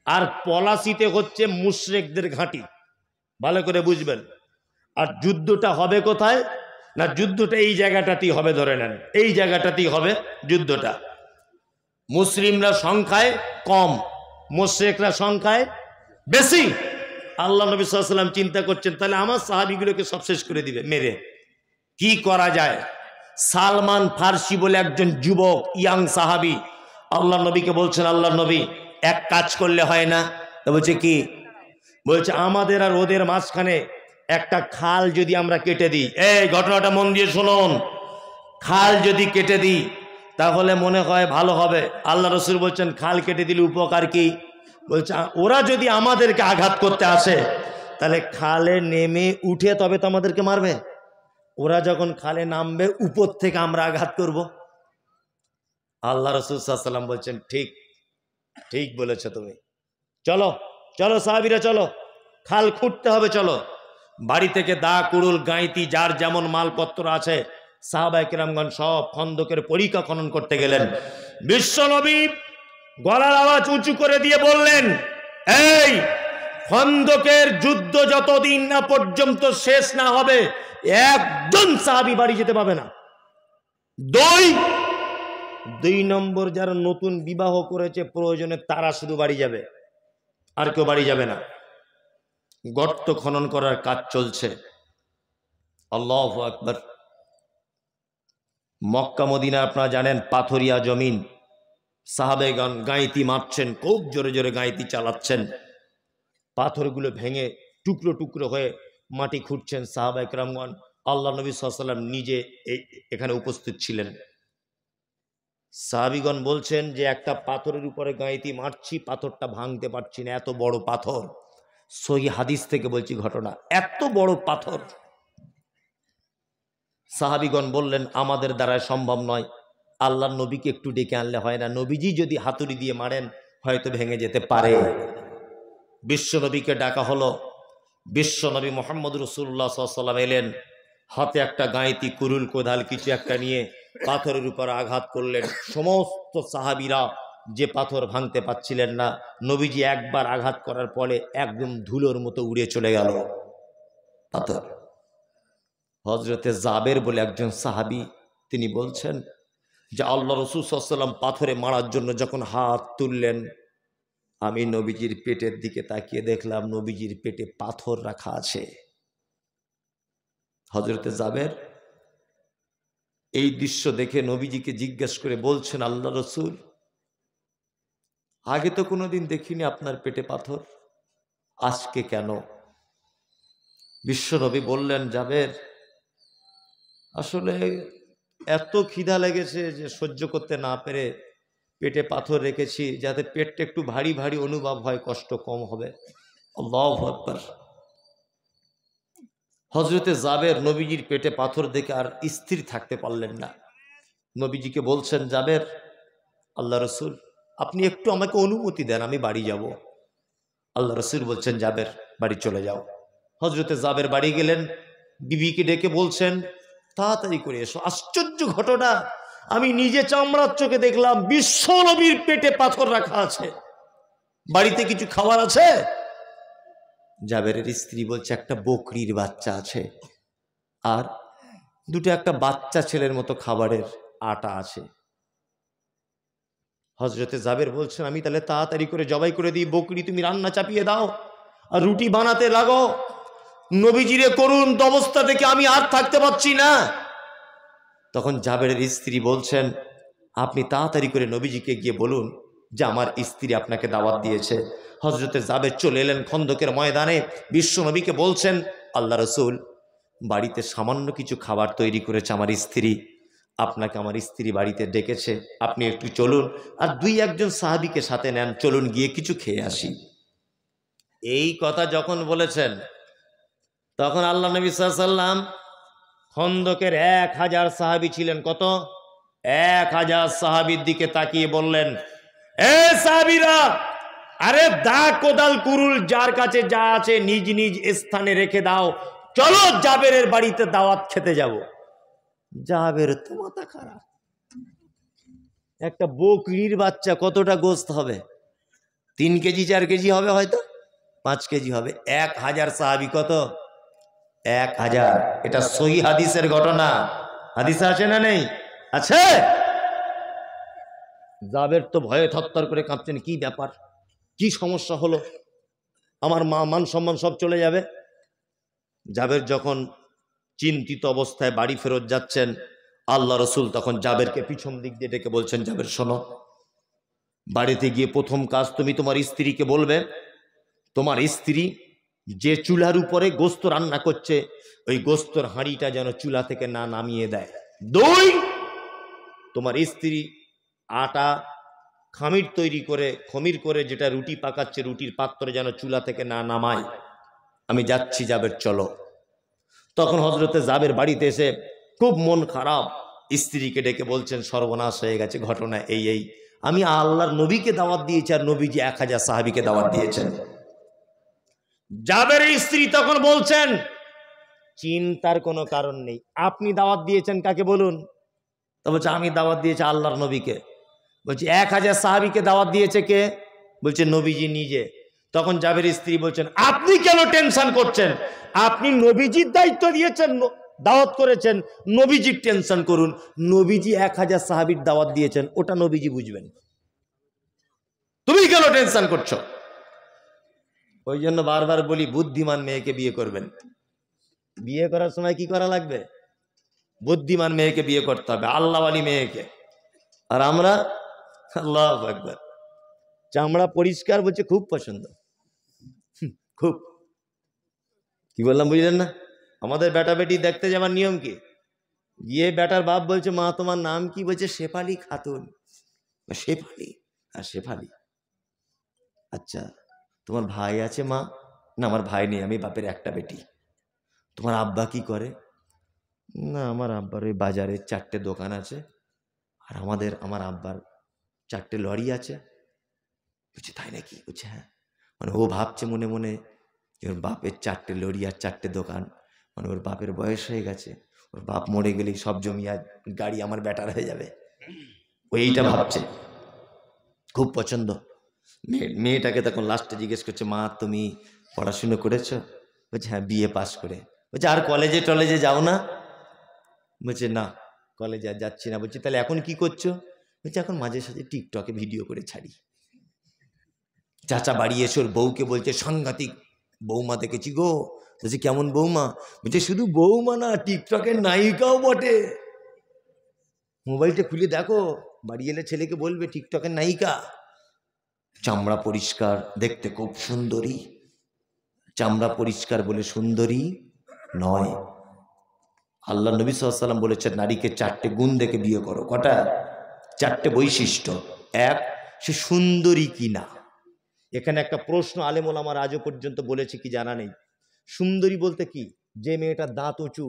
আর পলাশিতে হচ্ছে মুশরিকদের ঘাঁটি। ভালো করে বুঝবেন। আর যুদ্ধটা হবে কোথায়? না, যুদ্ধটা এই জায়গাটাতেই হবে, ধরে নেন এই জায়গাটাতেই হবে যুদ্ধটা। মুসলিমরা সংখ্যায় কম, মুশরিকরা সংখ্যায় বেশি। আল্লাহ নবী সাল্লাল্লাহু আলাইহি ওয়াসাল্লাম চিন্তা করছেন তাহলে আমার সাহাবীগুলোকে সব শেষ করে দিবে মেরে। কি করা যায়? সালমান ফার্সি বলে একজন যুবক ইয়াং সাহাবী আল্লাহ নবীকে বলছেন, আল্লাহ নবী এক কাজ করলে হয় না? বলছে কি? বলছে আমাদের আর ওদের মাঝখানে একটা খাল যদি আমরা কেটে দিই। এই ঘটনাটা মন দিয়ে শুনুন। খাল যদি কেটে দিই তাহলে মনে হয় ভালো হবে। আল্লাহ রাসূল বলছেন খাল কেটে দিলে উপকার কি? বলছে ওরা যদি আমাদেরকে আঘাত করতে আসে তাহলে খালে নেমে উঠে তবে তো আমাদেরকে মারবে। ওরা যখন খালে নামবে উপর থেকে আমরা আঘাত করব। আল্লাহ রাসূল সাল্লাল্লাহু আলাইহি ওয়াসাল্লাম বলছেন ঠিক, ঠিক বলেছো তুমি। চলো চলো সাহাবীরা চলো, খাল খুঁড়তে হবে, চলো। বাড়ি থেকে দা, কুড়ুল, গাঁইতি, যার যেমন মালপত্র আছে সাহাবায়ে কেরামগণ সব খন্দকের পরিখা খনন করতে গেলেন। বিশ্বনবী গলার আওয়াজ উঁচু করে দিয়ে বললেন, এই খন্দকের যুদ্ধ যতদিন না পর্যন্ত শেষ না হবে একজন সাহাবী বাড়ি যেতে পাবে না। দুই নম্বর যারা নতুন বিবাহ করেছে প্রয়োজনে তারা শুধু বাড়ি যাবে, আর কেউ বাড়ি যাবে না। গর্ত খনন করার কাজ চলছে। আল্লাহু আকবার। মক্কা মদিনা আপনারা জানেন পাথরিয়া জমিন, সাহাবেগণ গাঁইতি মারছেন, খুব জোরে জোরে গাঁইতি চালাচ্ছেন, পাথরগুলো ভেঙে টুকরো টুকরো হয়ে মাটি খুঁড়ছেন সাহাবা একরামগণ। আল্লাহ নবী সাল্লাল্লাহু আলাইহি ওয়াসাল্লাম নিজে এখানে উপস্থিত ছিলেন। সাহাবীগণ বলছেন যে একটা পাথরের উপরে গাঁইতি মারছি, পাথরটা ভাঙতে পারছি না, এত বড় পাথর। সহিহ হাদিস থেকে বলছি ঘটনা, এত বড় পাথর। সাহাবীগণ বললেন আমাদের দ্বারা সম্ভব নয়, আল্লাহর নবীকে একটু ডেকে আনলে হয় না? নবীজি যদি হাতুড়ি দিয়ে মারেন হয়তো ভেঙে যেতে পারে। বিশ্বনবীকে ডাকা হলো। বিশ্বনবী মুহাম্মদ রাসূলুল্লাহ সাল্লাল্লাহু আলাইহি ওয়াসাল্লাম এলেন, হাতে একটা গাঁইতি, কুরুল, কোদাল কিছু একটা নিয়ে পাথরের উপর আঘাত করলেন। সমস্ত সাহাবীরা যে পাথর ভাঙতে পারছিলেন না, নবীজি একবার আঘাত করার পরে একদম ধুলোর মতো উড়ে চলে গেল পাথর। হযরতে জাবের বলে একজন সাহাবী, তিনি বলছেন যে আল্লাহ রাসূল সাল্লাল্লাহু আলাইহি ওয়াসাল্লাম পাথরে মারার জন্য যখন হাত তুললেন, আমি নবীজির পেটের দিকে তাকিয়ে দেখলাম নবীজির পেটে পাথর রাখা আছে। হযরতে জাবের এই দৃশ্য দেখে নবীজিকে জিজ্ঞেস করে বলছেন, আল্লাহ রাসূল, আগে তো কোনোদিন দেখিনি আপনার পেটে পাথর, আজকে কেন? বিশ্বনবী বললেন, জাবের, আসলে এত খিদা লেগেছে যে সহ্য করতে না পেরে পেটে পাথর রেখেছি, যাতে পেটটা একটু ভারী ভারী অনুভব হয়, কষ্ট কম হবে। আল্লাহু আকবার। হযরতে জাবের নবীজির পেটে পাথর দেখে আর স্থির থাকতে পারলেন না। নবীজিকে বলছেন, জাবের, আল্লাহ রসুল আপনি একটু আমাকে অনুমতি দেন, আমি বাড়ি যাব। আল্লাহ রসুল বলছেন, জাবের বাড়ি চলে যাও। হযরতে জাবের বাড়ি গেলেন, বিবিকে ডেকে বলছেন, তাড়াতাড়ি করে এসো। আশ্চর্য ঘটনা, আমি নিজে চামড়ার চোখে দেখলাম বিশ্ব নবীর পেটে পাথর রাখা আছে। বাড়িতে কিছু খাবার আছে? জাবেরের স্ত্রী বলছে, একটা বকরির বাচ্চা আছে, আর দুটো একটা বাচ্চা ছেলের মতো খাবারের আটা আছে। হযরতে জাবের বলছেন, আমি তাহলে তাড়াতাড়ি করে জবাই করে দিই, বকরি তুমি রান্না চাপিয়ে দাও আর রুটি বানাতে লাগো। নবীজিরে করুণ অবস্থা দেখে আমি আর থাকতে পারছি না। তখন জাবেরের স্ত্রী বলছেন, আপনি তাড়াতাড়ি করে নবীজিকে গিয়ে বলুন যে আমার স্ত্রী আপনাকে দাওয়াত দিয়েছে। হযরতে জাবের চলে এলেন খন্দকের ময়দানে, বিশ্ব নবীকে বলছেন, আল্লাহ রসুল, বাড়িতে সামান্য কিছু খাবার তৈরি করেছে আমার স্ত্রী, আপনাকে আমার স্ত্রী বাড়িতে ডেকেছে, আপনি একটু চলুন আর দুই একজন সাহাবীকে সাথে নেন, চলুন গিয়ে কিছু খেয়ে আসি। এই কথা যখন বলেছেন, তখন আল্লাহ নবী সাল্লাল্লাহু আলাইহি ওয়াসাল্লাম খন্দকের 1000 সাহাবী ছিলেন, কত? 1000 সাহাবীর দিকে তাকিয়ে বললেন, এ সাহাবীরা, আরে দা, কোদাল, কুরুল যার কাছে যা আছে নিজ নিজ স্থানে রেখে দাও, চলো জাবেরের বাড়িতে দাওয়াত খেতে যাব। জাবের তো মাথা খারাপ, একটা বকরির বাচ্চা কতটা গোশত হবে? 3 কেজি 4 কেজি হবে, হয়তো 5 কেজি হবে। 1000 সাহাবী, কত? 1000। এটা সহিহ হাদিসের ঘটনা। হাদিসে আছে না নেই? আছে। জাবের তো ভয়ে থরথর করে কাঁপছেন, কি ব্যাপার, কি সমস্যা হলো, আমার মান সম্মান সব চলে যাবে। জাবের যখন চিন্তিত অবস্থায় বাড়ি ফেরত যাচ্ছেন, আল্লাহ রসুল তখন জাবেরকে পিছন দিক দিয়ে ডেকে বলছেন, জাবের শোনো, বাড়িতে গিয়ে প্রথম কাজ তুমি তোমার স্ত্রীকে বলবে, তোমার স্ত্রী যে চুলার উপরে গোস্ত রান্না করছে, ওই গোস্তর হাঁড়িটা যেন চুলা থেকে না নামিয়ে দেয়। 2, তোমার স্ত্রী আটা খমির করে যেটা রুটি পাকাচ্ছে, রুটির পাত্রে যেন চুলা থেকে না নামায়। আমি যাচ্ছি, জাবের চলো। তখন হযরতে জাবের বাড়িতে এসে খুব মন খারাপ, স্ত্রীকে ডেকে বলছেন, সর্বনাশ হয়ে গেছে, ঘটনা এই, আমি আল্লাহর নবীকে দাওয়াত দিয়েছি আর নবীজি 1000 সাহাবীকে দাওয়াত দিয়েছেন। জাবেরের স্ত্রী তখন বলছেন, চিন্তার কোনো কারণ নেই, আপনি দাওয়াত দিয়েছেন কাকে বলুন? তো বলছে, আমি দাওয়াত দিয়েছি আল্লাহর নবীকে। বলছি 1000 সাহাবীকে দাওয়াত দিয়েছে কে? বলছে নবীজি নিজে। তখন জাবেরের স্ত্রী বলছেন, আপনি কেন টেনশন করছেন? আপনি নবীজির দায়িত্ব দিয়েছেন, দাওয়াত করেছেন, নবীজির টেনশন করুন। নবীজি 1000 সাহাবীর দাওয়াত দিয়েছেন, ওটা নবীজি বুঝবেন, তুমি কেন টেনশন করছো? ওই জন্য বারবার বলি, বুদ্ধিমান মেয়েকে বিয়ে করবেন। বিয়ে করার সময় কি করা লাগবে? বুদ্ধিমান মেয়েকে বিয়ে করতে হবে, আল্লাহওয়ালি মেয়েকে। আর আমরা আল্লাহু আকবার। চামড়া পরিষ্কার বলছে খুব পছন্দ, খুব। কি বললাম বুঝলেন না? আমাদের বেটা বেটি দেখতে যাওয়ার নিয়ম কি? গিয়ে বেটার বাপ বলছে মা তোমার নাম কি? বলছে শেফালি খাতুন। শেফালি? আর শেফালি, আচ্ছা তোমার ভাই আছে মা? না আমার ভাই নেই, আমি বাপের একটা বেটি। তোমার আব্বা কি করে? না আমার আব্বার ওই বাজারে 4টে দোকান আছে, আর আমার আব্বার 4টে লরি আছে। বলছে তাই নাকি? বলছে হ্যাঁ। মানে ও ভাবছে মনে মনে যে ওর বাপের 4টে লরি আর 4টে দোকান, মানে ওর বাপের বয়স হয়ে গেছে, ওর বাপ মরে গেলেই সব জমি আর গাড়ি আমার বেটার হয়ে যাবে। ও এইটা ভাবছে, খুব পছন্দ। মেয়েটাকে তখন লাস্টে জিজ্ঞেস করছে মা তুমি পড়াশুনো করেছো? বলছে হ্যাঁ বিএ পাস করে। বলছে আর কলেজে টলেজে যাও না? বলছে না কলেজে আর যাচ্ছি না। বলছে তাহলে এখন কি করছো? বলছে এখন মাঝে সাঝে টিকটকে ভিডিও করে ছাড়ি। চাচা বাড়ি এসে ওর বউকে বলছে সাংঘাতিক বৌমা দেখেছি গো। বলছে কেমন বৌমা? বলছে শুধু বৌমা না, টিকটকের নায়িকাও বটে। মোবাইলটা খুলে দেখো, বাড়ি এলে ছেলেকে বলবে টিকটকের নায়িকা। চামড়া পরিষ্কার, দেখতে খুব সুন্দরী। চামড়া পরিষ্কার বলে সুন্দরী নয়। আল্লাহ নবী সাল্লাল্লাহু আলাইহি ওয়াসাল্লাম বলেছেন নারীকে 4টে গুণ দেখে বিয়ে করো। কটা? 4টে বৈশিষ্ট্য। এক, সে সুন্দরী কিনা। এখানে একটা প্রশ্ন আলেম ওলামার আজও পর্যন্ত বলেছে কি জানা নেই। সুন্দরী বলতে কি? যে মেয়েটা দাঁত উঁচু,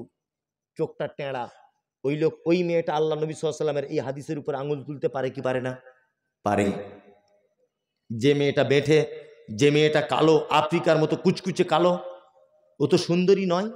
চোখটা টেঁড়া, ওই মেয়েটা আল্লাহ নবী সাল্লাল্লাহু আলাইহি ওয়াসাল্লামের এই হাদিসের উপর আঙুল তুলতে পারে কি পারে না? পারে। যে মেয়েটা বেঁঠে, যে মেয়েটা কালো, আফ্রিকার মতো কুচকুচে কালো, ও তো সুন্দরী নয়।